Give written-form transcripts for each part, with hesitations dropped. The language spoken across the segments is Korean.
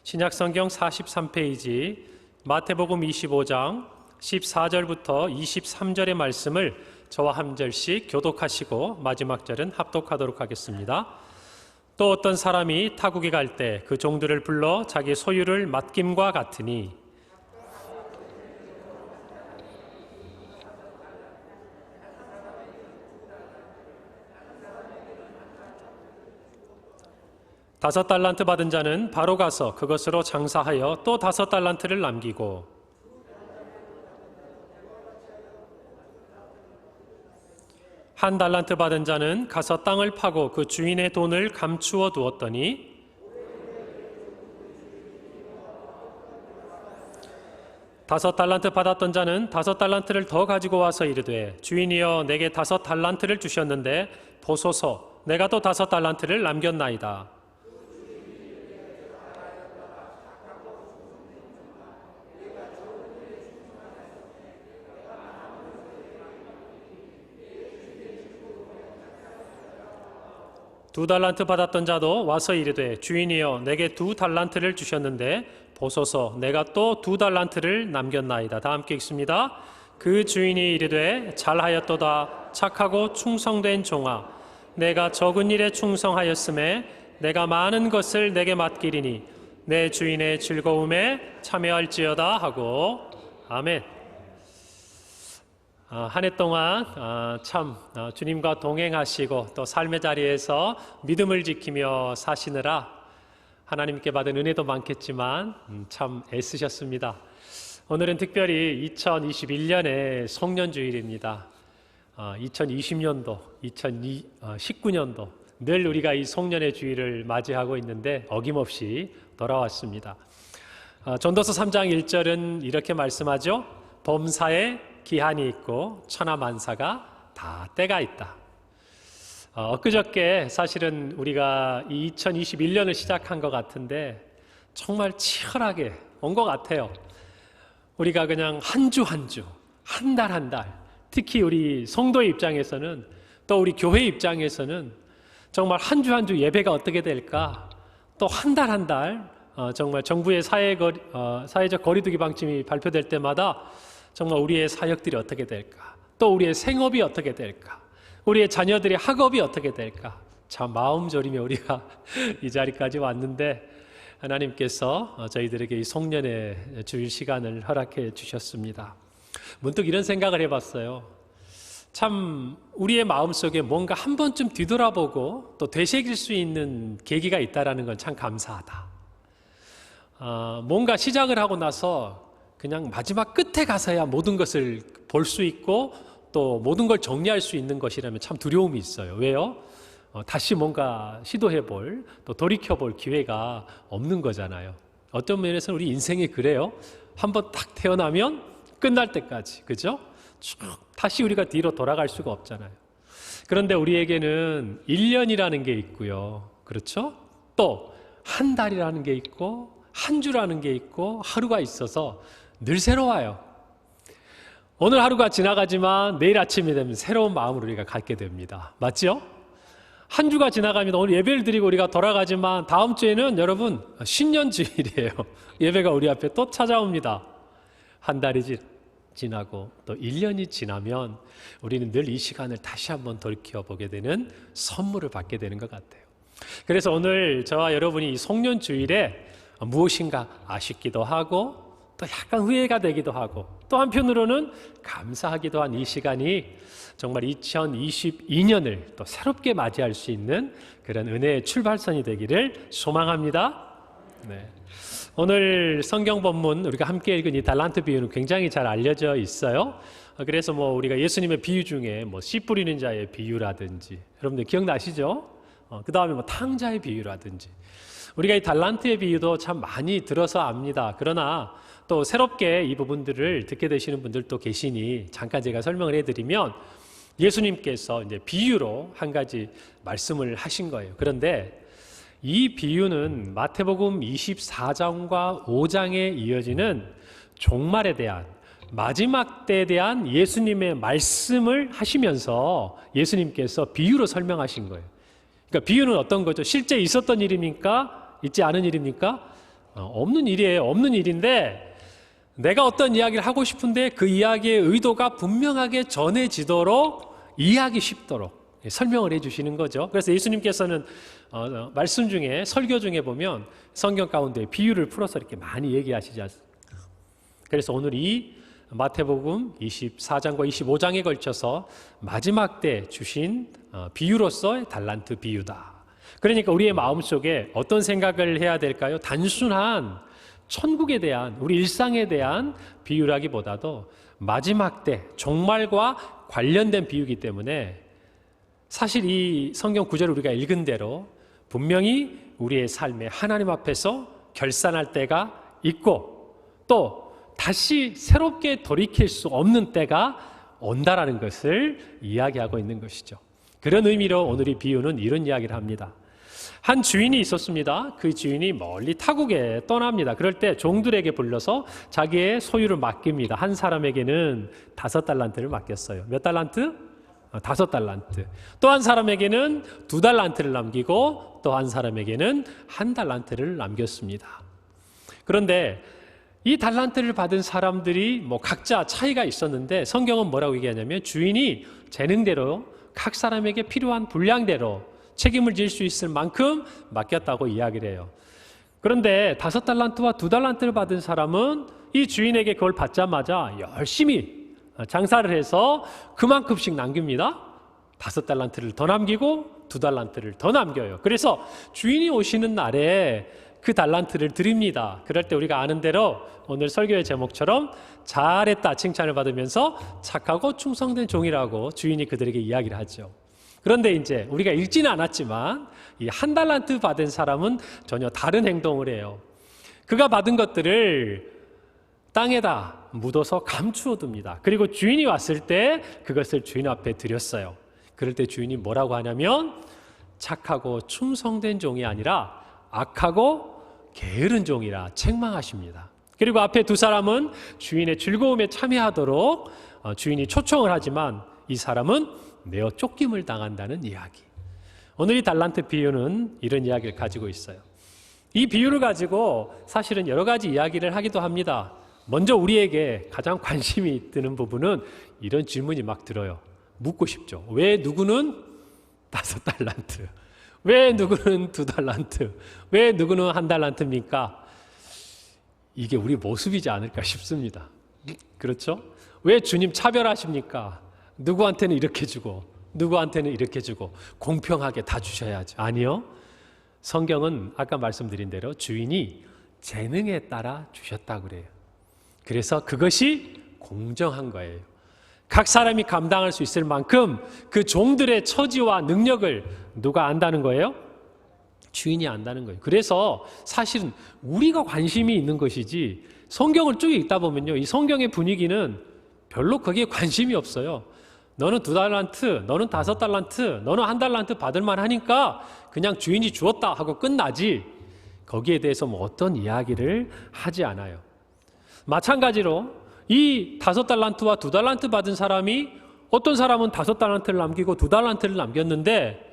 신약성경 43페이지 마태복음 25장 14절부터 23절의 말씀을 저와 한 절씩 교독하시고 마지막 절은 합독하도록 하겠습니다. 또 어떤 사람이 타국에 갈 때 그 종들을 불러 자기 소유를 맡김과 같으니 다섯 달란트 받은 자는 바로 가서 그것으로 장사하여 또 다섯 달란트를 남기고 한 달란트 받은 자는 가서 땅을 파고 그 주인의 돈을 감추어 두었더니 다섯 달란트 받았던 자는 다섯 달란트를 더 가지고 와서 이르되 주인이여 내게 다섯 달란트를 주셨는데 보소서 내가 또 다섯 달란트를 남겼나이다. 두 달란트 받았던 자도 와서 이르되 주인이여 내게 두 달란트를 주셨는데 보소서 내가 또 두 달란트를 남겼나이다. 다 함께 읽습니다. 그 주인이 이르되 잘하였도다 착하고 충성된 종아 내가 적은 일에 충성하였음에 내가 많은 것을 내게 맡기리니 내 주인의 즐거움에 참여할지어다 하고 아멘. 한 해 동안 참 주님과 동행하시고 또 삶의 자리에서 믿음을 지키며 사시느라 하나님께 받은 은혜도 많겠지만 참 애쓰셨습니다. 오늘은 특별히 2021년의 송년주일입니다. 2020년도, 2019년도 늘 우리가 이 송년의 주일을 맞이하고 있는데 어김없이 돌아왔습니다. 전도서 3장 1절은 이렇게 말씀하죠. 범사에 기한이 있고 천하만사가 다 때가 있다. 엊그저께 사실은 우리가 이 2021년을 시작한 것 같은데 정말 치열하게 온 것 같아요. 우리가 그냥 한 주 한 주, 한 달 한 달, 특히 우리 성도의 입장에서는 또 우리 교회 입장에서는 정말 한 주 한 주 예배가 어떻게 될까? 또 한 달 한 달 정말 정부의 사회적 거리두기 방침이 발표될 때마다 정말 우리의 사역들이 어떻게 될까? 또 우리의 생업이 어떻게 될까? 우리의 자녀들의 학업이 어떻게 될까? 참 마음 졸이며 우리가 이 자리까지 왔는데 하나님께서 저희들에게 이 송년의 주일 시간을 허락해 주셨습니다. 문득 이런 생각을 해봤어요. 참 우리의 마음속에 뭔가 한 번쯤 뒤돌아보고 또 되새길 수 있는 계기가 있다는 건 참 감사하다. 뭔가 시작을 하고 나서 그냥 마지막 끝에 가서야 모든 것을 볼 수 있고 또 모든 걸 정리할 수 있는 것이라면 참 두려움이 있어요. 왜요? 다시 뭔가 시도해볼 또 돌이켜볼 기회가 없는 거잖아요. 어떤 면에서는 우리 인생이 그래요. 한번 딱 태어나면 끝날 때까지, 그죠? 쭉 다시 우리가 뒤로 돌아갈 수가 없잖아요. 그런데 우리에게는 1년이라는 게 있고요. 그렇죠? 또 한 달이라는 게 있고 한 주라는 게 있고 하루가 있어서 늘 새로워요. 오늘 하루가 지나가지만 내일 아침이 되면 새로운 마음으로 우리가 갖게 됩니다. 맞죠? 한 주가 지나가면 오늘 예배를 드리고 우리가 돌아가지만 다음 주에는 여러분 신년주일이에요. 예배가 우리 앞에 또 찾아옵니다. 한 달이 지나고 또 1년이 지나면 우리는 늘 이 시간을 다시 한번 돌이켜보게 되는 선물을 받게 되는 것 같아요. 그래서 오늘 저와 여러분이 이 송년주일에 무엇인가 아쉽기도 하고 또 약간 후회가 되기도 하고 또 한편으로는 감사하기도 한 이 시간이 정말 2022년을 또 새롭게 맞이할 수 있는 그런 은혜의 출발선이 되기를 소망합니다. 네. 오늘 성경 본문 우리가 함께 읽은 이 달란트 비유는 굉장히 잘 알려져 있어요. 그래서 우리가 예수님의 비유 중에 씨 뿌리는 자의 비유라든지 여러분들 기억나시죠? 그 다음에 탕자의 비유라든지 우리가 이 달란트의 비유도 참 많이 들어서 압니다. 그러나 또 새롭게 이 부분들을 듣게 되시는 분들도 계시니 잠깐 제가 설명을 해드리면 예수님께서 이제 비유로 한 가지 말씀을 하신 거예요. 그런데 이 비유는 마태복음 24장과 5장에 이어지는 종말에 대한 마지막 때에 대한 예수님의 말씀을 하시면서 예수님께서 비유로 설명하신 거예요. 그러니까 비유는 어떤 거죠? 실제 있었던 일입니까? 있지 않은 일입니까? 없는 일이에요. 없는 일인데 내가 어떤 이야기를 하고 싶은데 그 이야기의 의도가 분명하게 전해지도록 이해하기 쉽도록 설명을 해주시는 거죠. 그래서 예수님께서는 말씀 중에 설교 중에 보면 성경 가운데 비유를 풀어서 이렇게 많이 얘기하시지 않습니까? 그래서 오늘 이 마태복음 24장과 25장에 걸쳐서 마지막 때 주신 비유로서의 달란트 비유다. 그러니까 우리의 마음속에 어떤 생각을 해야 될까요? 단순한 천국에 대한, 우리 일상에 대한 비유라기보다도 마지막 때 종말과 관련된 비유이기 때문에 사실 이 성경 구절을 우리가 읽은 대로 분명히 우리의 삶에 하나님 앞에서 결산할 때가 있고 또 다시 새롭게 돌이킬 수 없는 때가 온다라는 것을 이야기하고 있는 것이죠. 그런 의미로 오늘 이 비유는 이런 이야기를 합니다. 한 주인이 있었습니다. 그 주인이 멀리 타국에 떠납니다. 그럴 때 종들에게 불러서 자기의 소유를 맡깁니다. 한 사람에게는 5달란트를 맡겼어요. 몇 달란트? 5달란트. 또 한 사람에게는 2달란트를 남기고 또 한 사람에게는 1달란트를 남겼습니다. 그런데 이 달란트를 받은 사람들이 각자 차이가 있었는데 성경은 뭐라고 얘기하냐면 주인이 재능대로 각 사람에게 필요한 분량대로 책임을 질 수 있을 만큼 맡겼다고 이야기를 해요. 그런데 5달란트와 2달란트를 받은 사람은 이 주인에게 그걸 받자마자 열심히 장사를 해서 그만큼씩 남깁니다. 5달란트를 더 남기고 2달란트를 더 남겨요. 그래서 주인이 오시는 날에 그 달란트를 드립니다. 그럴 때 우리가 아는 대로 오늘 설교의 제목처럼 잘했다 칭찬을 받으면서 착하고 충성된 종이라고 주인이 그들에게 이야기를 하죠. 그런데 이제 우리가 읽지는 않았지만 이 1달란트 받은 사람은 전혀 다른 행동을 해요. 그가 받은 것들을 땅에다 묻어서 감추어 둡니다. 그리고 주인이 왔을 때 그것을 주인 앞에 드렸어요. 그럴 때 주인이 뭐라고 하냐면 착하고 충성된 종이 아니라 악하고 게으른 종이라 책망하십니다. 그리고 앞에 2 사람은 주인의 즐거움에 참여하도록 주인이 초청을 하지만 이 사람은 내어 쫓김을 당한다는 이야기. 오늘 이 달란트 비유는 이런 이야기를 가지고 있어요. 이 비유를 가지고 사실은 여러 가지 이야기를 하기도 합니다. 먼저 우리에게 가장 관심이 드는 부분은 이런 질문이 막 들어요. 묻고 싶죠. 왜 누구는 5달란트? 왜 누구는 2달란트? 왜 누구는 1달란트입니까? 이게 우리 모습이지 않을까 싶습니다. 그렇죠? 왜 주님 차별하십니까? 누구한테는 이렇게 주고 누구한테는 이렇게 주고 공평하게 다 주셔야죠. 아니요. 성경은 아까 말씀드린 대로 주인이 재능에 따라 주셨다고 그래요. 그래서 그것이 공정한 거예요. 각 사람이 감당할 수 있을 만큼 그 종들의 처지와 능력을 누가 안다는 거예요? 주인이 안다는 거예요. 그래서 사실은 우리가 관심이 있는 것이지 성경을 쭉 읽다 보면요. 이 성경의 분위기는 별로 거기에 관심이 없어요. 너는 2달란트, 너는 5달란트, 너는 1달란트 받을 만하니까 그냥 주인이 주었다 하고 끝나지 거기에 대해서 어떤 이야기를 하지 않아요. 마찬가지로 이 5달란트와 2달란트 받은 사람이 어떤 사람은 5달란트를 남기고 2달란트를 남겼는데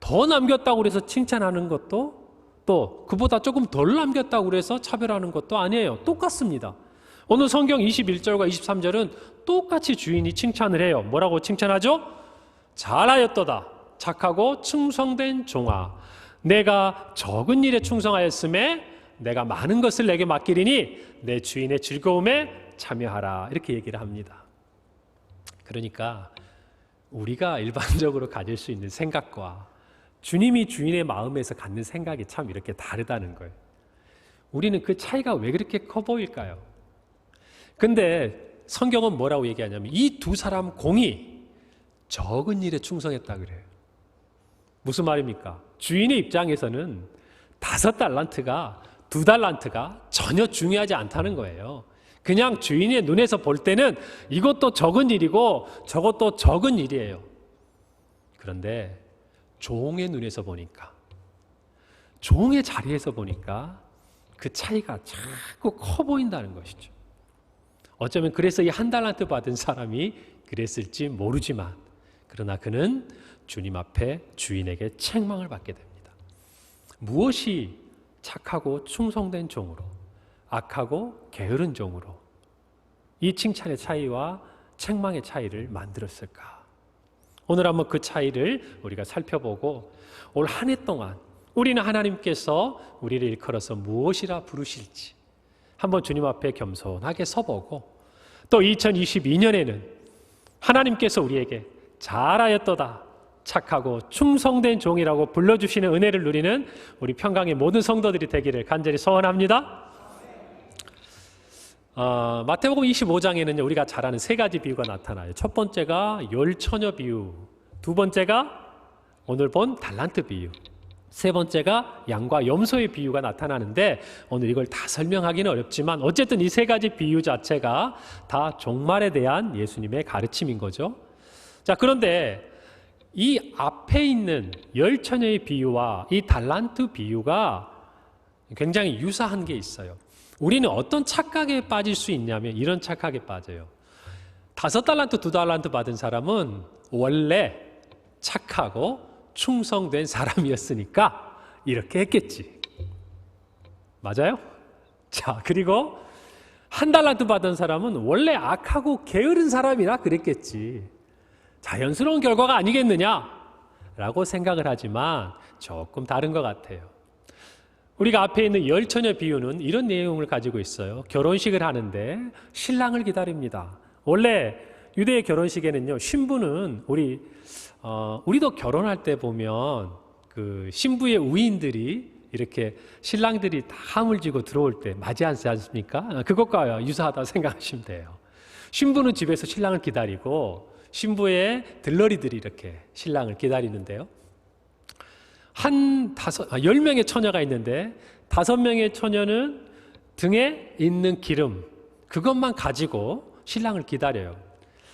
더 남겼다고 그래서 칭찬하는 것도 또 그보다 조금 덜 남겼다고 그래서 차별하는 것도 아니에요. 똑같습니다. 오늘 성경 21절과 23절은 똑같이 주인이 칭찬을 해요. 뭐라고 칭찬하죠? 잘하였도다. 착하고 충성된 종아. 내가 적은 일에 충성하였음에 내가 많은 것을 내게 맡기리니 내 주인의 즐거움에 참여하라. 이렇게 얘기를 합니다. 그러니까 우리가 일반적으로 가질 수 있는 생각과 주님이 주인의 마음에서 갖는 생각이 참 이렇게 다르다는 거예요. 우리는 그 차이가 왜 그렇게 커 보일까요? 근데 성경은 뭐라고 얘기하냐면 이 2 사람 공이 적은 일에 충성했다 그래요. 무슨 말입니까? 주인의 입장에서는 5달란트가 2달란트가 전혀 중요하지 않다는 거예요. 그냥 주인의 눈에서 볼 때는 이것도 적은 일이고 저것도 적은 일이에요. 그런데 종의 눈에서 보니까, 종의 자리에서 보니까 그 차이가 자꾸 커 보인다는 것이죠. 어쩌면 그래서 이 1달란트 받은 사람이 그랬을지 모르지만 그러나 그는 주님 앞에 주인에게 책망을 받게 됩니다. 무엇이 착하고 충성된 종으로, 악하고 게으른 종으로 이 칭찬의 차이와 책망의 차이를 만들었을까? 오늘 한번 그 차이를 우리가 살펴보고 올 한 해 동안 우리는 하나님께서 우리를 일컬어서 무엇이라 부르실지 한번 주님 앞에 겸손하게 서보고, 또 2022년에는 하나님께서 우리에게 잘하였도다, 착하고 충성된 종이라고 불러주시는 은혜를 누리는 우리 평강의 모든 성도들이 되기를 간절히 소원합니다. 마태복음 25장에는 우리가 잘 아는 세 가지 비유가 나타나요. 첫 번째가 열처녀 비유, 두 번째가 오늘 본 달란트 비유, 세 번째가 양과 염소의 비유가 나타나는데 오늘 이걸 다 설명하기는 어렵지만 어쨌든 이 세 가지 비유 자체가 다 종말에 대한 예수님의 가르침인 거죠. 자, 그런데 이 앞에 있는 열처녀의 비유와 이 달란트 비유가 굉장히 유사한 게 있어요. 우리는 어떤 착각에 빠질 수 있냐면 이런 착각에 빠져요. 5달란트, 2달란트 받은 사람은 원래 착하고 충성된 사람이었으니까 이렇게 했겠지. 맞아요? 자, 그리고 1달란트 받은 사람은 원래 악하고 게으른 사람이라 그랬겠지. 자연스러운 결과가 아니겠느냐라고 생각을 하지만 조금 다른 것 같아요. 우리가 앞에 있는 열처녀 비유는 이런 내용을 가지고 있어요. 결혼식을 하는데 신랑을 기다립니다. 원래 유대의 결혼식에는요, 신부는 우리도 결혼할 때 보면 그 신부의 우인들이 이렇게 신랑들이 다 함을 지고 들어올 때 맞이하지 않습니까? 그것과 유사하다고 생각하시면 돼요. 신부는 집에서 신랑을 기다리고 신부의 들러리들이 이렇게 신랑을 기다리는데요. 10명의 처녀가 있는데 5명의 처녀는 등에 있는 기름, 그것만 가지고 신랑을 기다려요.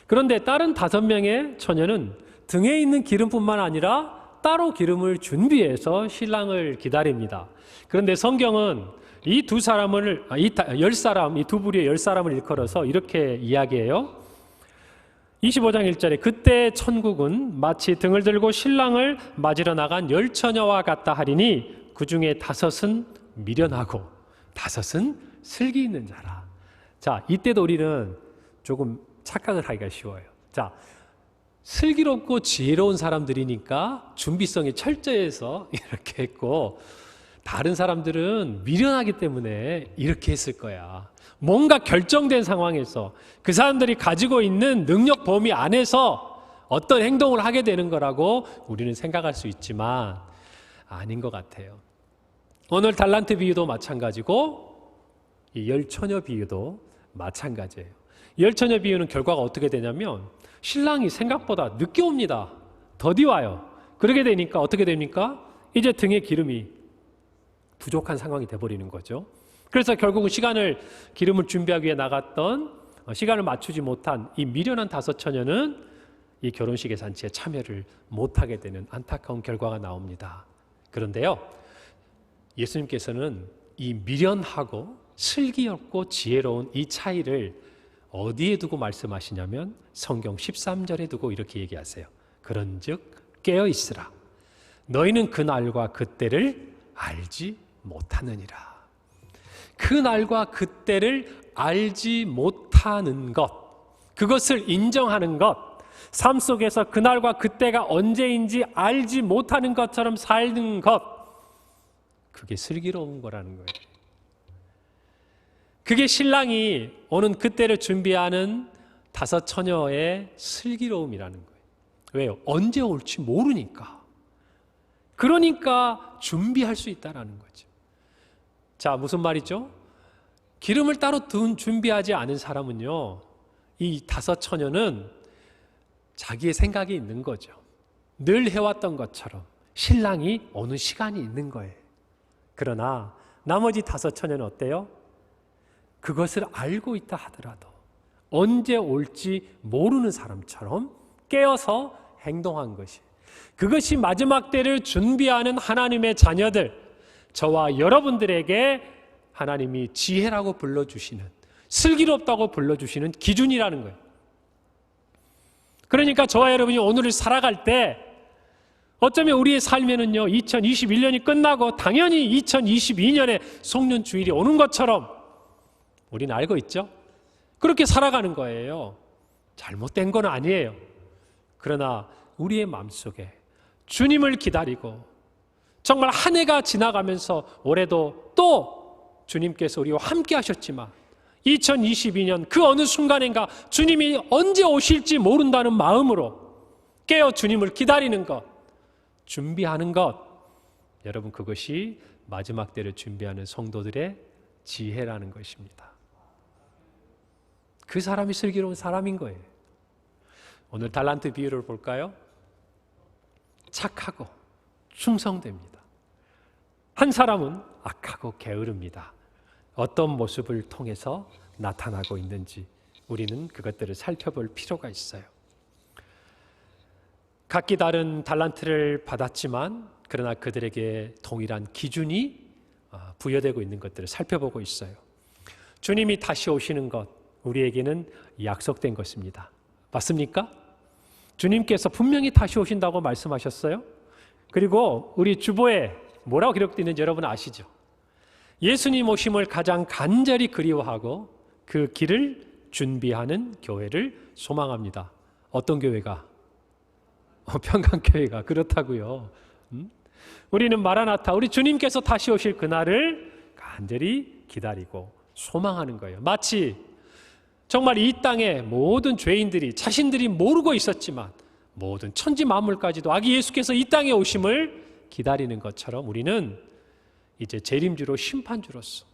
그런데 다른 5명의 처녀는 등에 있는 기름뿐만 아니라 따로 기름을 준비해서 신랑을 기다립니다. 그런데 성경은 이 두 사람을, 이 두 부류의 10사람을 일컬어서 이렇게 이야기해요. 25장 1절에 그때 천국은 마치 등을 들고 신랑을 맞으러 나간 10처녀와 같다 하리니 그 중에 5은 미련하고 5은 슬기 있는 자라. 자, 이때도 우리는 조금 착각을 하기가 쉬워요. 자, 슬기롭고 지혜로운 사람들이니까 준비성이 철저해서 이렇게 했고, 다른 사람들은 미련하기 때문에 이렇게 했을 거야. 뭔가 결정된 상황에서 그 사람들이 가지고 있는 능력 범위 안에서 어떤 행동을 하게 되는 거라고 우리는 생각할 수 있지만 아닌 것 같아요. 오늘 달란트 비유도 마찬가지고 이 열처녀 비유도 마찬가지예요. 열처녀 비유는 결과가 어떻게 되냐면 신랑이 생각보다 늦게 옵니다. 더디 와요. 그러게 되니까 어떻게 됩니까? 이제 등에 기름이 부족한 상황이 돼버리는 거죠. 그래서 결국은 기름을 준비하기 위해 나갔던 시간을 맞추지 못한 이 미련한 5처녀는 이 결혼식의 잔치에 참여를 못하게 되는 안타까운 결과가 나옵니다. 그런데요, 예수님께서는 이 미련하고 슬기롭고 지혜로운 이 차이를 어디에 두고 말씀하시냐면 성경 13절에 두고 이렇게 얘기하세요. 그런즉 깨어 있으라. 너희는 그 날과 그때를 알지 못하느니라. 그 날과 그때를 알지 못하는 것, 그것을 인정하는 것, 삶 속에서 그 날과 그때가 언제인지 알지 못하는 것처럼 살는 것, 그게 슬기로운 거라는 거예요. 그게 신랑이 오는 그때를 준비하는 5처녀의 슬기로움이라는 거예요. 왜요? 언제 올지 모르니까. 그러니까 준비할 수 있다는 거죠. 자, 무슨 말이죠? 기름을 따로 준비하지 않은 사람은요, 이 5처녀는 자기의 생각이 있는 거죠. 늘 해왔던 것처럼 신랑이 오는 시간이 있는 거예요. 그러나 나머지 5처녀는 어때요? 그것을 알고 있다 하더라도 언제 올지 모르는 사람처럼 깨어서 행동한 것이, 그것이 마지막 때를 준비하는 하나님의 자녀들, 저와 여러분들에게 하나님이 지혜라고 불러주시는, 슬기롭다고 불러주시는 기준이라는 거예요. 그러니까 저와 여러분이 오늘을 살아갈 때 어쩌면 우리의 삶에는요, 2021년이 끝나고 당연히 2022년에 송년 주일이 오는 것처럼 우리는 알고 있죠? 그렇게 살아가는 거예요. 잘못된 건 아니에요. 그러나 우리의 마음속에 주님을 기다리고 정말 한 해가 지나가면서 올해도 또 주님께서 우리와 함께 하셨지만 2022년 그 어느 순간인가 주님이 언제 오실지 모른다는 마음으로 깨어 주님을 기다리는 것, 준비하는 것, 여러분 그것이 마지막 때를 준비하는 성도들의 지혜라는 것입니다. 그 사람이 슬기로운 사람인 거예요. 오늘 달란트 비유를 볼까요? 착하고 충성됩니다. 한 사람은 악하고 게으릅니다. 어떤 모습을 통해서 나타나고 있는지 우리는 그것들을 살펴볼 필요가 있어요. 각기 다른 달란트를 받았지만 그러나 그들에게 동일한 기준이 부여되고 있는 것들을 살펴보고 있어요. 주님이 다시 오시는 것, 우리에게는 약속된 것입니다. 맞습니까? 주님께서 분명히 다시 오신다고 말씀하셨어요. 그리고 우리 주보에 뭐라고 기록되어 있는지 여러분 아시죠? 예수님 오심을 가장 간절히 그리워하고 그 길을 준비하는 교회를 소망합니다. 어떤 교회가? 평강교회가 그렇다고요. 우리는 마라나타, 우리 주님께서 다시 오실 그날을 간절히 기다리고 소망하는 거예요. 마치 정말 이 땅의 모든 죄인들이 자신들이 모르고 있었지만 모든 천지 만물까지도 아기 예수께서 이 땅에 오심을 기다리는 것처럼 우리는 이제 재림주로 심판주로서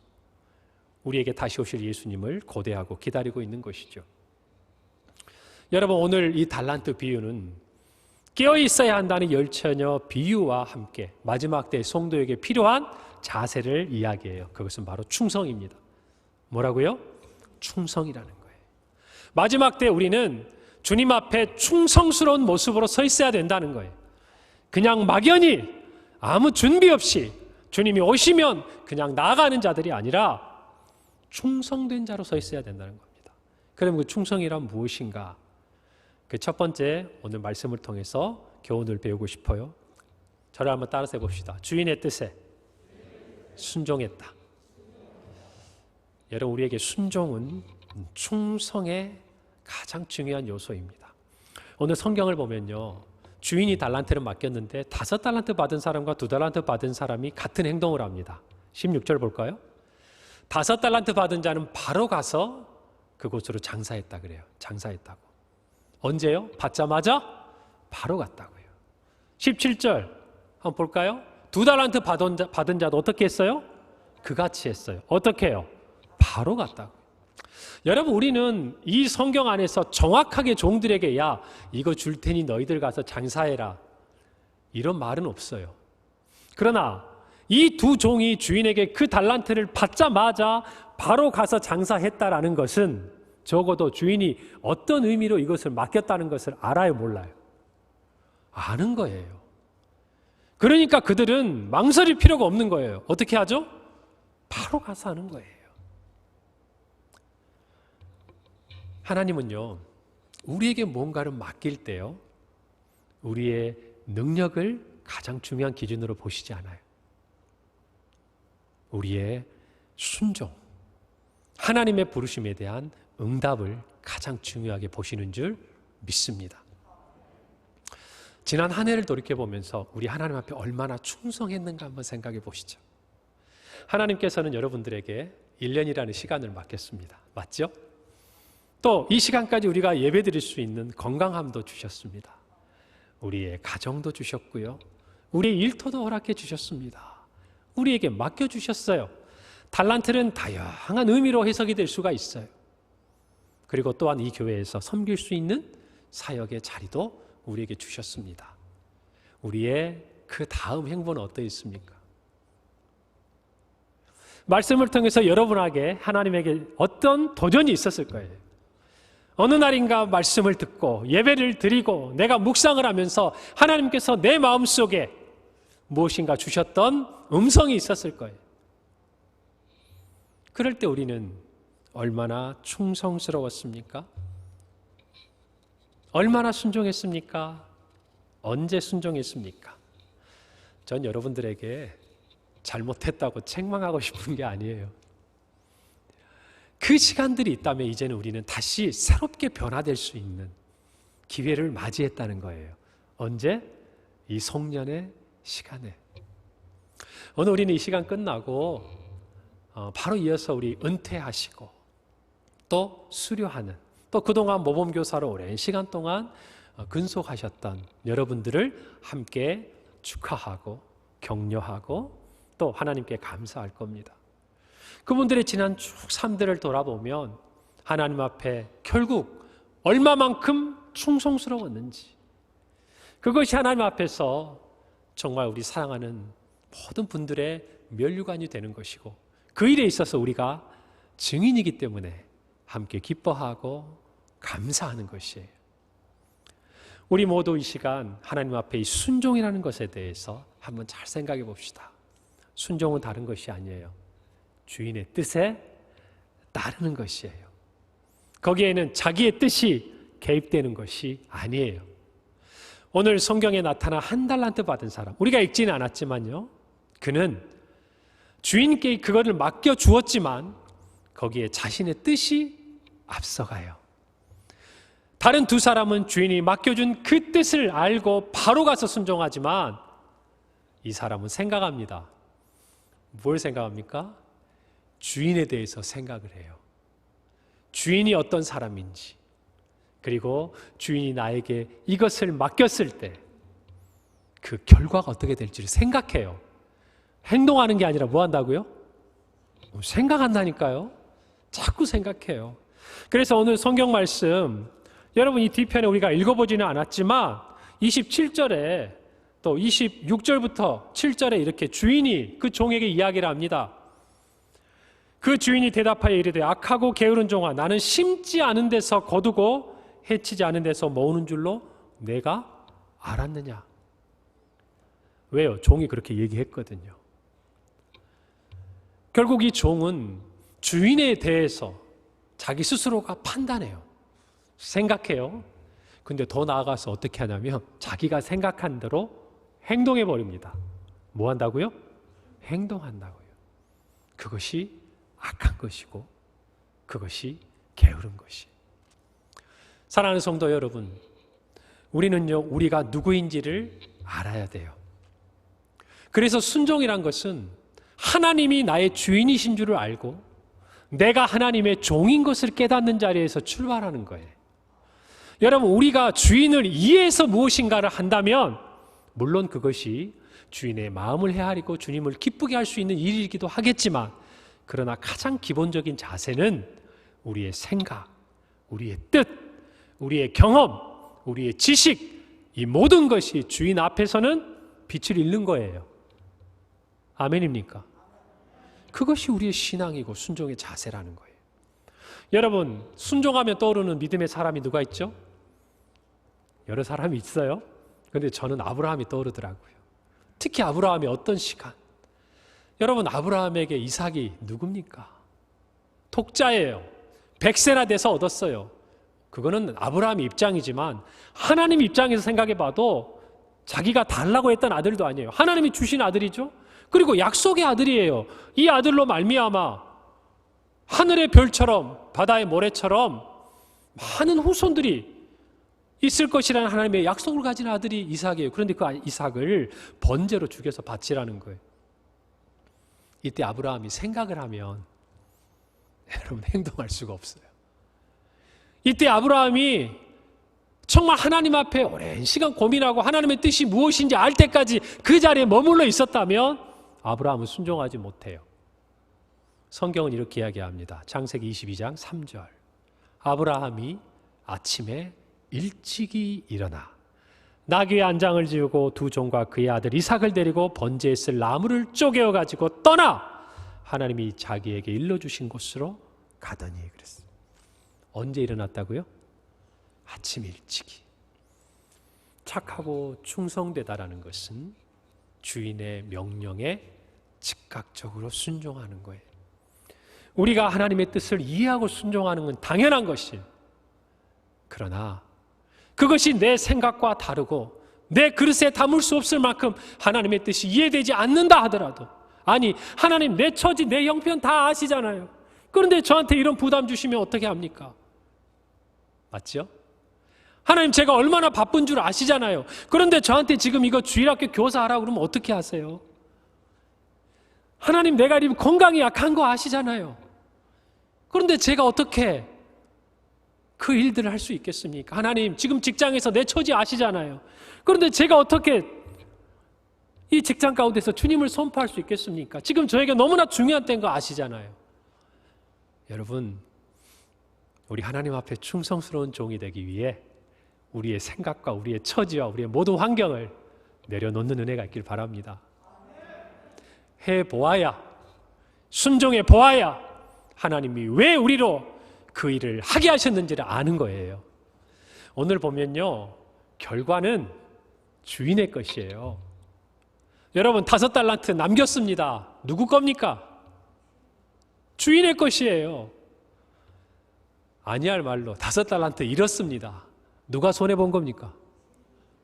우리에게 다시 오실 예수님을 고대하고 기다리고 있는 것이죠. 여러분, 오늘 이 달란트 비유는 깨어 있어야 한다는 열처녀 비유와 함께 마지막 때 성도에게 필요한 자세를 이야기해요. 그것은 바로 충성입니다. 뭐라고요? 충성이라는 거예요. 마지막 때 우리는 주님 앞에 충성스러운 모습으로 서 있어야 된다는 거예요. 그냥 막연히 아무 준비 없이 주님이 오시면 그냥 나아가는 자들이 아니라 충성된 자로 서 있어야 된다는 겁니다. 그럼 그 충성이란 무엇인가? 그 첫 번째 오늘 말씀을 통해서 교훈을 배우고 싶어요. 저를 한번 따라서 해봅시다. 주인의 뜻에 순종했다. 여러분, 우리에게 순종은 충성의 가장 중요한 요소입니다. 오늘 성경을 보면요, 주인이 달란트를 맡겼는데 5달란트 받은 사람과 2달란트 받은 사람이 같은 행동을 합니다. 16절 볼까요? 5달란트 받은 자는 바로 가서 그곳으로 장사했다 그래요. 장사했다고. 언제요? 받자마자 바로 갔다고요. 17절 한번 볼까요? 2달란트 받은 자도 어떻게 했어요? 그같이 했어요. 어떻게 해요? 바로 갔다고요. 여러분, 우리는 이 성경 안에서 정확하게 종들에게 야, 이거 줄 테니 너희들 가서 장사해라, 이런 말은 없어요. 그러나 이 두 종이 주인에게 그 달란트를 받자마자 바로 가서 장사했다라는 것은 적어도 주인이 어떤 의미로 이것을 맡겼다는 것을 알아요, 몰라요? 아는 거예요. 그러니까 그들은 망설일 필요가 없는 거예요. 어떻게 하죠? 바로 가서 하는 거예요. 하나님은요, 우리에게 뭔가를 맡길 때요, 우리의 능력을 가장 중요한 기준으로 보시지 않아요. 우리의 순종, 하나님의 부르심에 대한 응답을 가장 중요하게 보시는 줄 믿습니다. 지난 한 해를 돌이켜보면서 우리 하나님 앞에 얼마나 충성했는가 한번 생각해 보시죠. 하나님께서는 여러분들에게 1년이라는 시간을 맡겼습니다. 맞죠? 또 이 시간까지 우리가 예배드릴 수 있는 건강함도 주셨습니다. 우리의 가정도 주셨고요, 우리의 일터도 허락해 주셨습니다. 우리에게 맡겨주셨어요. 달란트는 다양한 의미로 해석이 될 수가 있어요. 그리고 또한 이 교회에서 섬길 수 있는 사역의 자리도 우리에게 주셨습니다. 우리의 그 다음 행보는 어떠했습니까? 말씀을 통해서 여러분에게 하나님에게 어떤 도전이 있었을 거예요. 어느 날인가 말씀을 듣고 예배를 드리고 내가 묵상을 하면서 하나님께서 내 마음속에 무엇인가 주셨던 음성이 있었을 거예요. 그럴 때 우리는 얼마나 충성스러웠습니까? 얼마나 순종했습니까? 언제 순종했습니까? 전 여러분들에게 잘못했다고 책망하고 싶은 게 아니에요. 그 시간들이 있다면 이제는 우리는 다시 새롭게 변화될 수 있는 기회를 맞이했다는 거예요. 언제? 이 송년의 시간에. 오늘 우리는 이 시간 끝나고 바로 이어서 우리 은퇴하시고 또 수료하는, 또 그동안 모범교사로 오랜 시간 동안 근속하셨던 여러분들을 함께 축하하고 격려하고 또 하나님께 감사할 겁니다. 그분들의 지난 쭉 삶들을 돌아보면 하나님 앞에 결국 얼마만큼 충성스러웠는지, 그것이 하나님 앞에서 정말 우리 사랑하는 모든 분들의 면류관이 되는 것이고, 그 일에 있어서 우리가 증인이기 때문에 함께 기뻐하고 감사하는 것이에요. 우리 모두 이 시간 하나님 앞에 이 순종이라는 것에 대해서 한번 잘 생각해 봅시다. 순종은 다른 것이 아니에요. 주인의 뜻에 따르는 것이에요. 거기에는 자기의 뜻이 개입되는 것이 아니에요. 오늘 성경에 나타난 한 달란트 받은 사람, 우리가 읽지는 않았지만요, 그는 주인께 그거를 맡겨 주었지만 거기에 자신의 뜻이 앞서가요. 다른 두 사람은 주인이 맡겨준 그 뜻을 알고 바로 가서 순종하지만 이 사람은 생각합니다. 뭘 생각합니까? 주인에 대해서 생각을 해요. 주인이 어떤 사람인지, 그리고 주인이 나에게 이것을 맡겼을 때 그 결과가 어떻게 될지를 생각해요. 행동하는 게 아니라 뭐 한다고요? 생각한다니까요. 자꾸 생각해요. 그래서 오늘 성경 말씀, 여러분 이 뒤편에 우리가 읽어보지는 않았지만 27절에 또 26절부터 7절에 이렇게 주인이 그 종에게 이야기를 합니다. 그 주인이 대답하여 이르되 악하고 게으른 종아, 나는 심지 않은 데서 거두고 해치지 않은 데서 모으는 줄로 내가 알았느냐. 왜요? 종이 그렇게 얘기했거든요. 결국 이 종은 주인에 대해서 자기 스스로가 판단해요. 생각해요. 근데 더 나아가서 어떻게 하냐면 자기가 생각한 대로 행동해 버립니다. 뭐 한다고요? 행동한다고요. 그것이 악한 것이고 그것이 게으른 것이. 사랑하는 성도 여러분, 우리는요, 우리가 누구인지를 알아야 돼요. 그래서 순종이란 것은 하나님이 나의 주인이신 줄을 알고 내가 하나님의 종인 것을 깨닫는 자리에서 출발하는 거예요. 여러분, 우리가 주인을 이해해서 무엇인가를 한다면 물론 그것이 주인의 마음을 헤아리고 주님을 기쁘게 할 수 있는 일이기도 하겠지만, 그러나 가장 기본적인 자세는 우리의 생각, 우리의 뜻, 우리의 경험, 우리의 지식, 이 모든 것이 주인 앞에서는 빛을 잃는 거예요. 아멘입니까? 그것이 우리의 신앙이고 순종의 자세라는 거예요. 여러분, 순종하면 떠오르는 믿음의 사람이 누가 있죠? 여러 사람이 있어요. 그런데 저는 아브라함이 떠오르더라고요. 특히 아브라함이 어떤 시간, 여러분, 아브라함에게 이삭이 누굽니까? 독자예요. 100세나 돼서 얻었어요. 그거는 아브라함의 입장이지만 하나님 입장에서 생각해 봐도 자기가 달라고 했던 아들도 아니에요. 하나님이 주신 아들이죠. 그리고 약속의 아들이에요. 이 아들로 말미암아 하늘의 별처럼 바다의 모래처럼 많은 후손들이 있을 것이라는 하나님의 약속을 가진 아들이 이삭이에요. 그런데 그 이삭을 번제로 죽여서 바치라는 거예요. 이때 아브라함이 생각을 하면 여러분 행동할 수가 없어요. 이때 아브라함이 정말 하나님 앞에 오랜 시간 고민하고 하나님의 뜻이 무엇인지 알 때까지 그 자리에 머물러 있었다면 아브라함은 순종하지 못해요. 성경은 이렇게 이야기합니다. 창세기 22장 3절. 아브라함이 아침에 일찍이 일어나 나귀의 안장을 지우고 두 종과 그의 아들 이삭을 데리고 번제에 쓸 나무를 쪼개어 가지고 떠나 하나님이 자기에게 일러주신 곳으로 가더니 그랬어요. 언제 일어났다고요? 아침 일찍이. 착하고 충성되다라는 것은 주인의 명령에 즉각적으로 순종하는 거예요. 우리가 하나님의 뜻을 이해하고 순종하는 건 당연한 것이에요. 그러나 그것이 내 생각과 다르고 내 그릇에 담을 수 없을 만큼 하나님의 뜻이 이해되지 않는다 하더라도, 아니 하나님 내 처지 내 형편 다 아시잖아요. 그런데 저한테 이런 부담 주시면 어떻게 합니까? 맞죠? 하나님 제가 얼마나 바쁜 줄 아시잖아요. 그런데 저한테 지금 이거 주일학교 교사하라고 그러면 어떻게 하세요? 하나님 내가 지금 건강이 약한 거 아시잖아요. 그런데 제가 어떻게 그 일들을 할 수 있겠습니까? 하나님 지금 직장에서 내 처지 아시잖아요. 그런데 제가 어떻게 이 직장 가운데서 주님을 선포할 수 있겠습니까? 지금 저에게 너무나 중요한 때인 거 아시잖아요. 여러분, 우리 하나님 앞에 충성스러운 종이 되기 위해 우리의 생각과 우리의 처지와 우리의 모든 환경을 내려놓는 은혜가 있길 바랍니다. 해보아야, 순종해 보아야 하나님이 왜 우리로 그 일을 하게 하셨는지를 아는 거예요. 오늘 보면요, 결과는 주인의 것이에요. 여러분 5달란트 남겼습니다. 누구 겁니까? 주인의 것이에요. 아니할 말로 5달란트 잃었습니다. 누가 손해본 겁니까?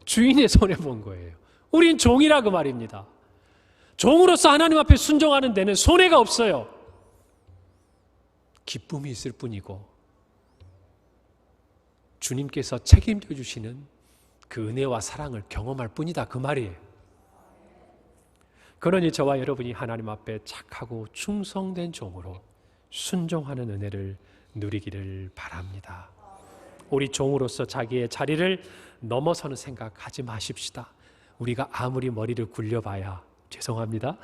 주인이 손해본 거예요. 우린 종이라 그 말입니다. 종으로서 하나님 앞에 순종하는 데는 손해가 없어요. 기쁨이 있을 뿐이고 주님께서 책임져 주시는 그 은혜와 사랑을 경험할 뿐이다 그 말이에요. 그러니 저와 여러분이 하나님 앞에 착하고 충성된 종으로 순종하는 은혜를 누리기를 바랍니다. 우리 종으로서 자기의 자리를 넘어서는 생각하지 마십시다. 우리가 아무리 머리를 굴려봐야, 죄송합니다,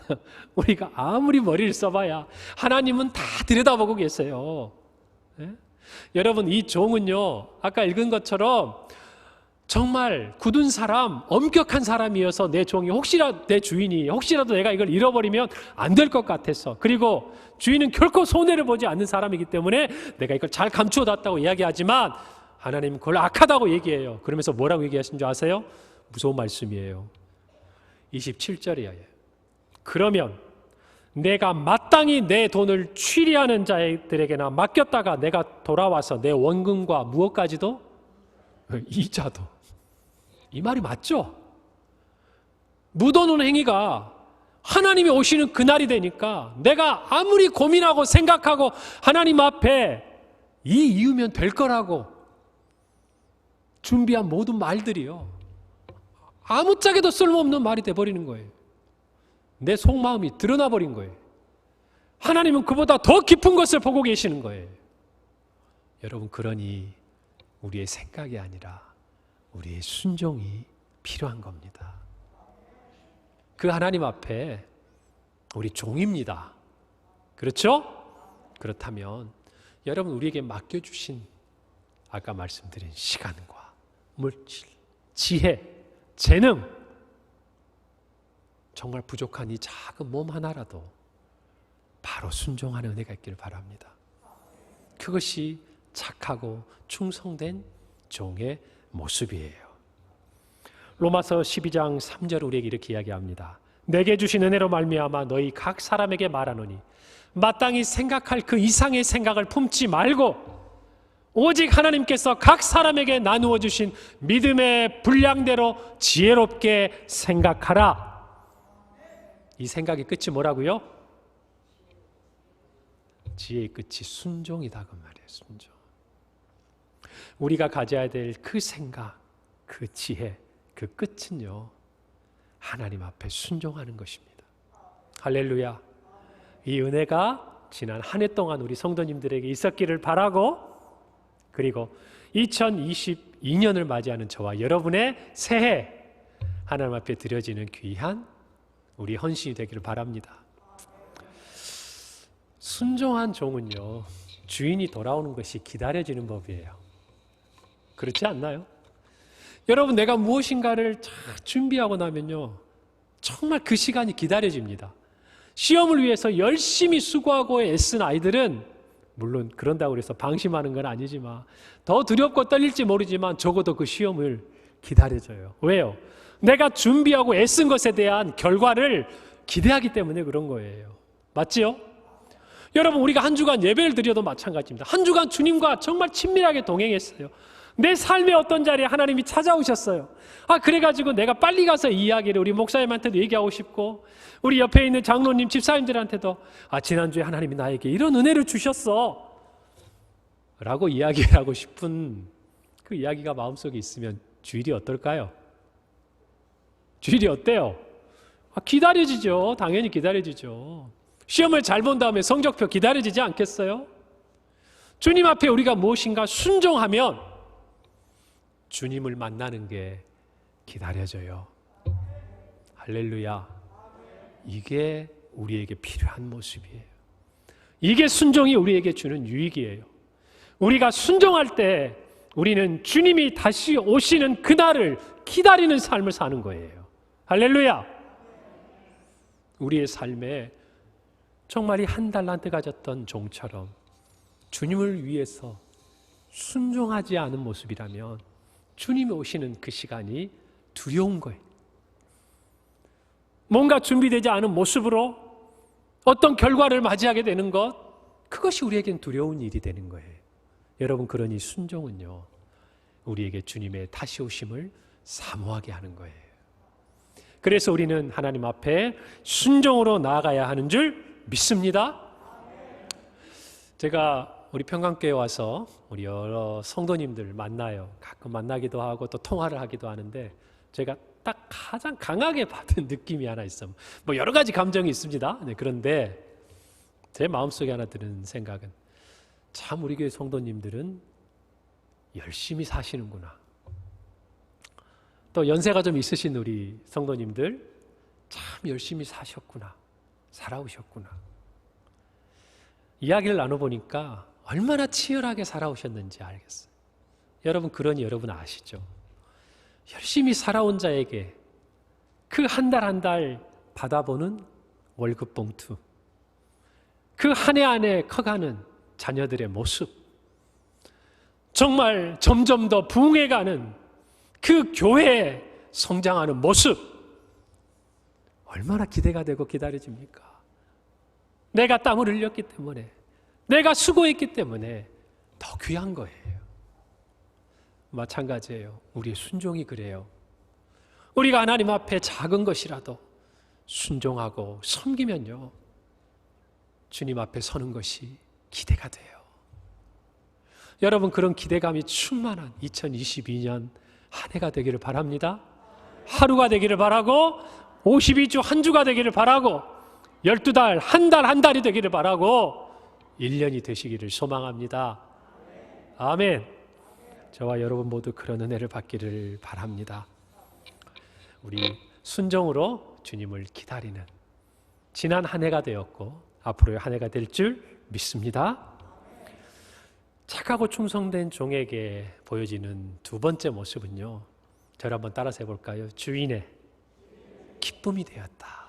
우리가 아무리 머리를 써봐야 하나님은 다 들여다보고 계세요. 네? 여러분 이 종은요, 아까 읽은 것처럼 정말 굳은 사람, 엄격한 사람이어서 내 종이 내 주인이 혹시라도 내가 이걸 잃어버리면 안 될 것 같아서, 그리고 주인은 결코 손해를 보지 않는 사람이기 때문에 내가 이걸 잘 감추어놨다고 이야기하지만 하나님은 그걸 악하다고 얘기해요. 그러면서 뭐라고 얘기하신 줄 아세요? 무서운 말씀이에요. 27절이에요. 그러면 내가 마땅히 내 돈을 취리하는 자들에게나 맡겼다가 내가 돌아와서 내 원금과 무엇까지도, 이자도, 이 말이 맞죠? 묻어놓은 행위가 하나님이 오시는 그날이 되니까 내가 아무리 고민하고 생각하고 하나님 앞에 이유면 될 거라고 준비한 모든 말들이요, 아무짝에도 쓸모없는 말이 돼버리는 거예요. 내 속마음이 드러나 버린 거예요. 하나님은 그보다 더 깊은 것을 보고 계시는 거예요. 여러분, 그러니 우리의 생각이 아니라 우리의 순종이 필요한 겁니다. 그 하나님 앞에 우리 종입니다. 그렇죠? 그렇다면 여러분 우리에게 맡겨주신 아까 말씀드린 시간과 물질, 지혜, 재능, 정말 부족한 이 작은 몸 하나라도 바로 순종하는 은혜가 있기를 바랍니다. 그것이 착하고 충성된 종의 모습이에요. 로마서 12장 3절 우리에게 이렇게 이야기합니다. 내게 주신 은혜로 말미암아 너희 각 사람에게 말하노니 마땅히 생각할 그 이상의 생각을 품지 말고 오직 하나님께서 각 사람에게 나누어 주신 믿음의 분량대로 지혜롭게 생각하라. 이 생각의 끝이 뭐라고요? 지혜의 끝이 순종이다 그 말이에요. 순종. 우리가 가져야 될 그 생각, 그 지혜, 그 끝은요, 하나님 앞에 순종하는 것입니다. 할렐루야. 이 은혜가 지난 한 해 동안 우리 성도님들에게 있었기를 바라고, 그리고 2022년을 맞이하는 저와 여러분의 새해 하나님 앞에 드려지는 귀한 우리 헌신이 되기를 바랍니다. 순종한 종은요, 주인이 돌아오는 것이 기다려지는 법이에요. 그렇지 않나요? 여러분, 내가 무엇인가를 잘 준비하고 나면요, 정말 그 시간이 기다려집니다. 시험을 위해서 열심히 수고하고 애쓴 아이들은 물론 그런다고 해서 방심하는 건 아니지만 더 두렵고 떨릴지 모르지만 적어도 그 시험을 기다려줘요. 왜요? 내가 준비하고 애쓴 것에 대한 결과를 기대하기 때문에 그런 거예요. 맞지요? 여러분, 우리가 한 주간 예배를 드려도 마찬가지입니다. 한 주간 주님과 정말 친밀하게 동행했어요. 내 삶의 어떤 자리에 하나님이 찾아오셨어요. 그래가지고 내가 빨리 가서 이 이야기를 우리 목사님한테도 얘기하고 싶고, 우리 옆에 있는 장로님, 집사님들한테도 지난주에 하나님이 나에게 이런 은혜를 주셨어 라고 이야기를 하고 싶은 그 이야기가 마음속에 있으면 주일이 어떨까요? 주일이 어때요? 기다려지죠. 당연히 기다려지죠. 시험을 잘 본 다음에 성적표 기다려지지 않겠어요? 주님 앞에 우리가 무엇인가 순종하면 주님을 만나는 게 기다려져요. 할렐루야. 이게 우리에게 필요한 모습이에요. 이게 순종이 우리에게 주는 유익이에요. 우리가 순종할 때 우리는 주님이 다시 오시는 그날을 기다리는 삶을 사는 거예요. 할렐루야. 우리의 삶에 정말 이 한 달란트 가졌던 종처럼 주님을 위해서 순종하지 않은 모습이라면 주님이 오시는 그 시간이 두려운 거예요. 뭔가 준비되지 않은 모습으로 어떤 결과를 맞이하게 되는 것, 그것이 우리에겐 두려운 일이 되는 거예요. 여러분, 그러니 순종은요, 우리에게 주님의 다시 오심을 사모하게 하는 거예요. 그래서 우리는 하나님 앞에 순종으로 나아가야 하는 줄 믿습니다. 제가 우리 평강교회 와서 우리 여러 성도님들 만나요. 가끔 만나기도 하고 또 통화를 하기도 하는데, 제가 딱 가장 강하게 받은 느낌이 하나 있어요. 뭐 여러 가지 감정이 있습니다. 그런데 제 마음속에 하나 드는 생각은, 참 우리 교회 성도님들은 열심히 사시는구나. 또 연세가 좀 있으신 우리 성도님들, 참 열심히 사셨구나, 살아오셨구나. 이야기를 나눠보니까 얼마나 치열하게 살아오셨는지 알겠어요. 여러분, 그러니 여러분 아시죠? 열심히 살아온 자에게 그 한 달 한 달 받아보는 월급 봉투, 그 한 해 한 해 커가는 자녀들의 모습, 정말 점점 더 부흥해가는 그 교회에 성장하는 모습, 얼마나 기대가 되고 기다려집니까? 내가 땀을 흘렸기 때문에, 내가 수고했기 때문에 더 귀한 거예요. 마찬가지예요. 우리의 순종이 그래요. 우리가 하나님 앞에 작은 것이라도 순종하고 섬기면요, 주님 앞에 서는 것이 기대가 돼요. 여러분, 그런 기대감이 충만한 2022년 한 해가 되기를 바랍니다. 하루가 되기를 바라고, 52주 한 주가 되기를 바라고, 12달 한 달 한 달이 되기를 바라고, 1년이 되시기를 소망합니다. 아멘. 저와 여러분 모두 그런 은혜를 받기를 바랍니다. 우리 순종으로 주님을 기다리는 지난 한 해가 되었고 앞으로의 한 해가 될 줄 믿습니다. 착하고 충성된 종에게 보여지는 두 번째 모습은요, 저를 한번 따라서 해볼까요? 주인의 기쁨이 되었다.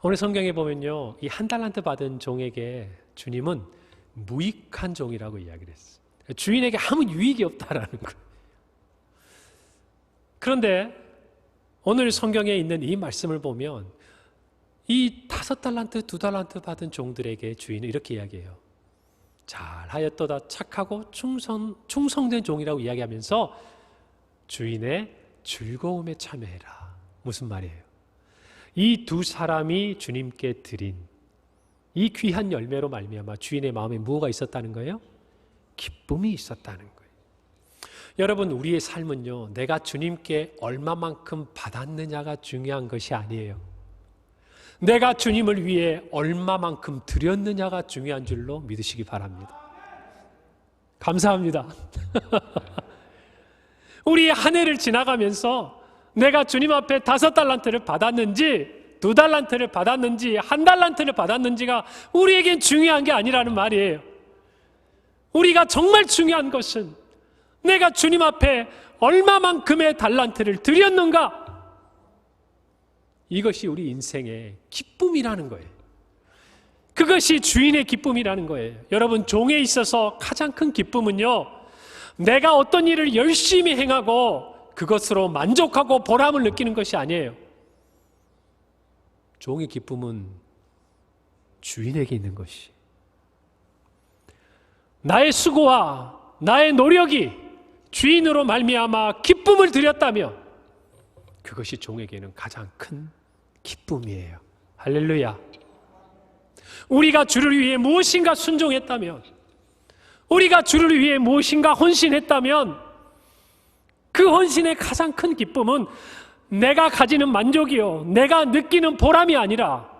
오늘 성경에 보면요, 이 한 달란트 받은 종에게 주님은 무익한 종이라고 이야기를 했어요. 주인에게 아무 유익이 없다라는 거예요. 그런데 오늘 성경에 있는 이 말씀을 보면 이 5달란트, 2달란트 받은 종들에게 주인은 이렇게 이야기해요. 잘하였도다. 착하고 충성된 종이라고 이야기하면서 주인의 즐거움에 참여해라. 무슨 말이에요? 이 두 사람이 주님께 드린 이 귀한 열매로 말미암아 주인의 마음에 무엇가 있었다는 거예요? 기쁨이 있었다는 거예요. 여러분, 우리의 삶은요, 내가 주님께 얼마만큼 받았느냐가 중요한 것이 아니에요. 내가 주님을 위해 얼마만큼 드렸느냐가 중요한 줄로 믿으시기 바랍니다. 감사합니다. 우리 한 해를 지나가면서 내가 주님 앞에 5달란트를 받았는지 2달란트를 받았는지 1달란트를 받았는지가 우리에겐 중요한 게 아니라는 말이에요. 우리가 정말 중요한 것은 내가 주님 앞에 얼마만큼의 달란트를 드렸는가, 이것이 우리 인생의 기쁨이라는 거예요. 그것이 주인의 기쁨이라는 거예요. 여러분, 종에 있어서 가장 큰 기쁨은요, 내가 어떤 일을 열심히 행하고 그것으로 만족하고 보람을 느끼는 것이 아니에요. 종의 기쁨은 주인에게 있는 것이, 나의 수고와 나의 노력이 주인으로 말미암아 기쁨을 드렸다면 그것이 종에게는 가장 큰 기쁨이에요. 할렐루야. 우리가 주를 위해 무엇인가 순종했다면, 우리가 주를 위해 무엇인가 헌신했다면 그 헌신의 가장 큰 기쁨은 내가 가지는 만족이요, 내가 느끼는 보람이 아니라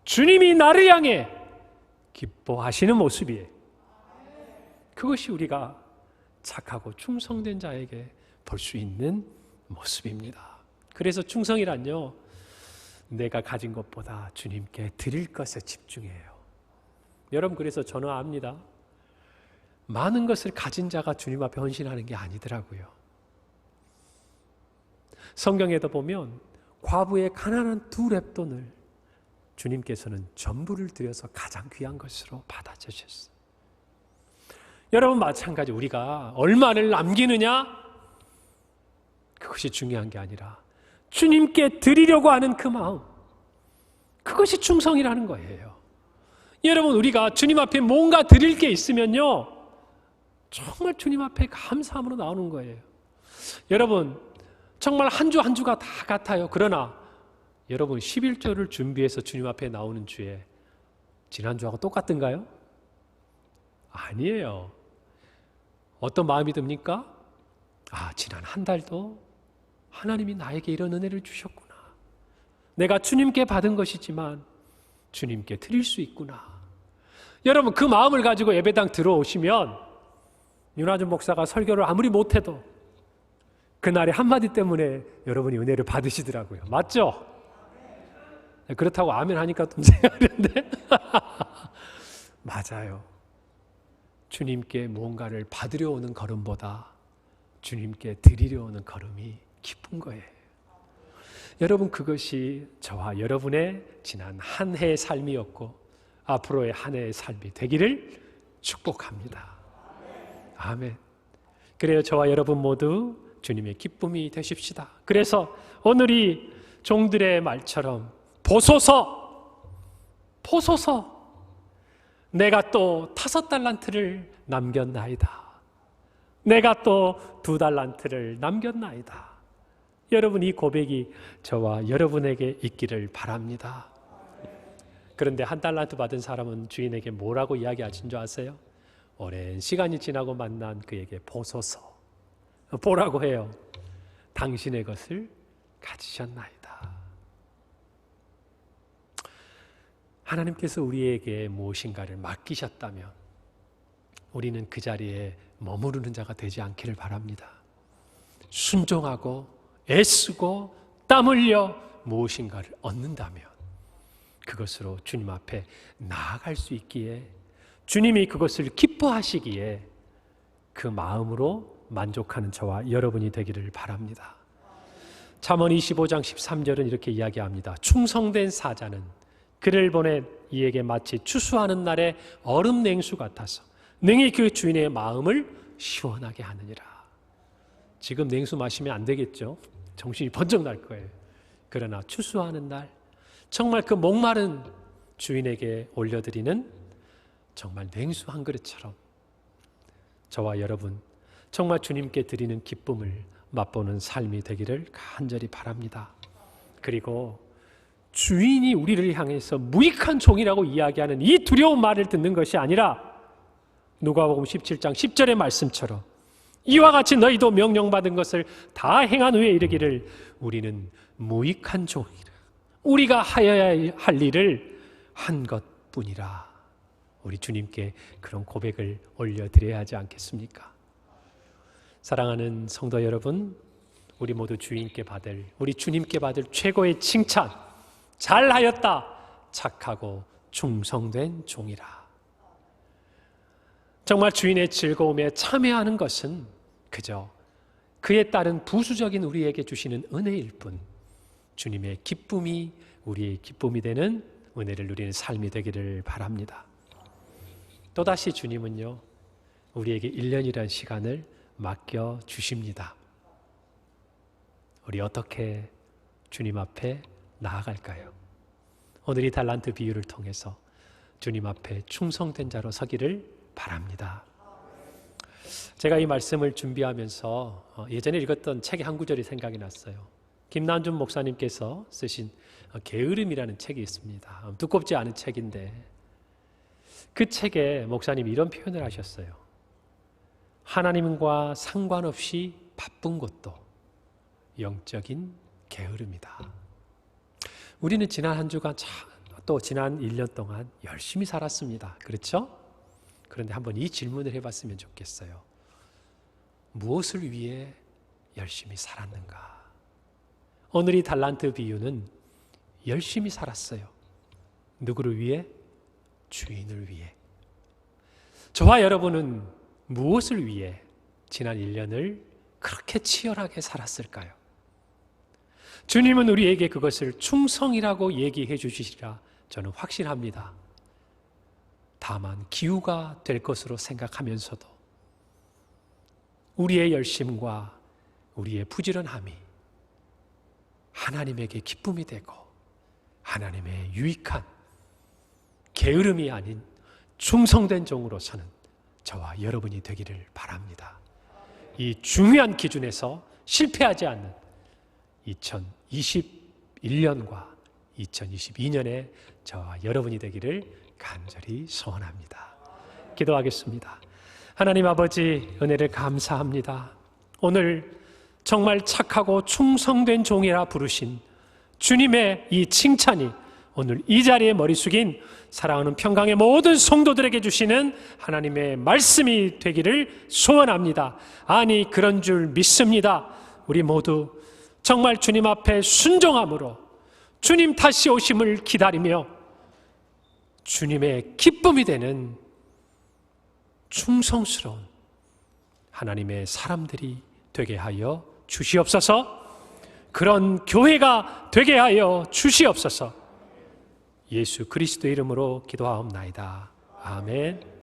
주님이 나를 향해 기뻐하시는 모습이에요. 그것이 우리가 착하고 충성된 자에게 볼 수 있는 모습입니다. 그래서 충성이란요, 내가 가진 것보다 주님께 드릴 것에 집중해요. 여러분, 그래서 저는 압니다. 많은 것을 가진 자가 주님 앞에 헌신하는 게 아니더라고요. 성경에도 보면 과부의 가난한 2렙돈을 주님께서는 전부를 들여서 가장 귀한 것으로 받아주셨어요. 여러분, 마찬가지 우리가 얼마를 남기느냐, 그것이 중요한 게 아니라 주님께 드리려고 하는 그 마음, 그것이 충성이라는 거예요. 여러분, 우리가 주님 앞에 뭔가 드릴 게 있으면요, 정말 주님 앞에 감사함으로 나오는 거예요. 여러분, 정말 한 주 한 주가 다 같아요. 그러나 여러분, 11조를 준비해서 주님 앞에 나오는 주에 지난주하고 똑같은가요? 아니에요. 어떤 마음이 듭니까? 지난 한 달도 하나님이 나에게 이런 은혜를 주셨구나. 내가 주님께 받은 것이지만 주님께 드릴 수 있구나. 여러분, 그 마음을 가지고 예배당 들어오시면 윤아준 목사가 설교를 아무리 못해도 그날의 한마디 때문에 여러분이 은혜를 받으시더라고요. 맞죠? 그렇다고 아멘 하니까 좀 생각하는데 맞아요. 주님께 무언가를 받으려 오는 걸음보다 주님께 드리려 오는 걸음이 기쁜 거예요. 여러분, 그것이 저와 여러분의 지난 한 해의 삶이었고 앞으로의 한 해의 삶이 되기를 축복합니다. 아멘. 그래요, 저와 여러분 모두 주님의 기쁨이 되십시다. 그래서 오늘 이 종들의 말처럼 보소서, 내가 또 5달란트를 남겼나이다. 내가 또 2달란트를 남겼나이다. 여러분, 이 고백이 저와 여러분에게 있기를 바랍니다. 그런데 1달란트 받은 사람은 주인에게 뭐라고 이야기하신 줄 아세요? 오랜 시간이 지나고 만난 그에게 보소서, 보라고 해요. 당신의 것을 가지셨나이다. 하나님께서 우리에게 무엇인가를 맡기셨다면 우리는 그 자리에 머무르는 자가 되지 않기를 바랍니다. 순종하고 애쓰고 땀 흘려 무엇인가를 얻는다면 그것으로 주님 앞에 나아갈 수 있기에, 주님이 그것을 기뻐하시기에 그 마음으로 만족하는 저와 여러분이 되기를 바랍니다. 잠언 25장 13절은 이렇게 이야기합니다. 충성된 사자는 그를 보낸 이에게 마치 추수하는 날의 얼음 냉수 같아서 능히 그 주인의 마음을 시원하게 하느니라. 지금 냉수 마시면 안 되겠죠? 정신이 번쩍 날 거예요. 그러나 추수하는 날 정말 그 목마른 주인에게 올려드리는 정말 냉수 한 그릇처럼 저와 여러분 정말 주님께 드리는 기쁨을 맛보는 삶이 되기를 간절히 바랍니다. 그리고 주인이 우리를 향해서 무익한 종이라고 이야기하는 이 두려운 말을 듣는 것이 아니라 누가복음 17장 10절의 말씀처럼 이와 같이 너희도 명령받은 것을 다 행한 후에 이르기를 우리는 무익한 종이라. 우리가 하여야 할 일을 한 것뿐이라. 우리 주님께 그런 고백을 올려드려야 하지 않겠습니까? 사랑하는 성도 여러분, 우리 모두 우리 주님께 받을 최고의 칭찬, 잘하였다, 착하고 충성된 종이라. 정말 주인의 즐거움에 참여하는 것은 그저 그에 따른 부수적인 우리에게 주시는 은혜일 뿐, 주님의 기쁨이 우리의 기쁨이 되는 은혜를 누리는 삶이 되기를 바랍니다. 또다시 주님은요, 우리에게 1년이라는 시간을 맡겨주십니다. 우리 어떻게 주님 앞에 나아갈까요? 오늘 이 달란트 비유를 통해서 주님 앞에 충성된 자로 서기를 바랍니다. 제가 이 말씀을 준비하면서 예전에 읽었던 책의 한 구절이 생각이 났어요. 김난준 목사님께서 쓰신 게으름이라는 책이 있습니다. 두껍지 않은 책인데 그 책에 목사님이 이런 표현을 하셨어요. 하나님과 상관없이 바쁜 것도 영적인 게으름이다. 우리는 지난 한 주간 또 지난 1년 동안 열심히 살았습니다. 그렇죠? 그런데 한번 이 질문을 해봤으면 좋겠어요. 무엇을 위해 열심히 살았는가? 오늘 이 달란트 비유는 열심히 살았어요. 누구를 위해? 주인을 위해. 저와 여러분은 무엇을 위해 지난 1년을 그렇게 치열하게 살았을까요? 주님은 우리에게 그것을 충성이라고 얘기해 주시리라 저는 확신합니다. 다만 기우가 될 것으로 생각하면서도 우리의 열심과 우리의 부지런함이 하나님에게 기쁨이 되고 하나님의 유익한 게으름이 아닌 충성된 종으로서는 저와 여러분이 되기를 바랍니다. 이 중요한 기준에서 실패하지 않는 2021년과 2022년에 저와 여러분이 되기를 간절히 소원합니다. 기도하겠습니다. 하나님 아버지, 은혜를 감사합니다. 오늘 정말 착하고 충성된 종이라 부르신 주님의 이 칭찬이 오늘 이 자리에 머리 숙인 사랑하는 평강의 모든 성도들에게 주시는 하나님의 말씀이 되기를 소원합니다. 아니, 그런 줄 믿습니다. 우리 모두 정말 주님 앞에 순종함으로 주님 다시 오심을 기다리며 주님의 기쁨이 되는 충성스러운 하나님의 사람들이 되게 하여 주시옵소서. 그런 교회가 되게 하여 주시옵소서. 예수 그리스도 이름으로 기도하옵나이다. 아멘.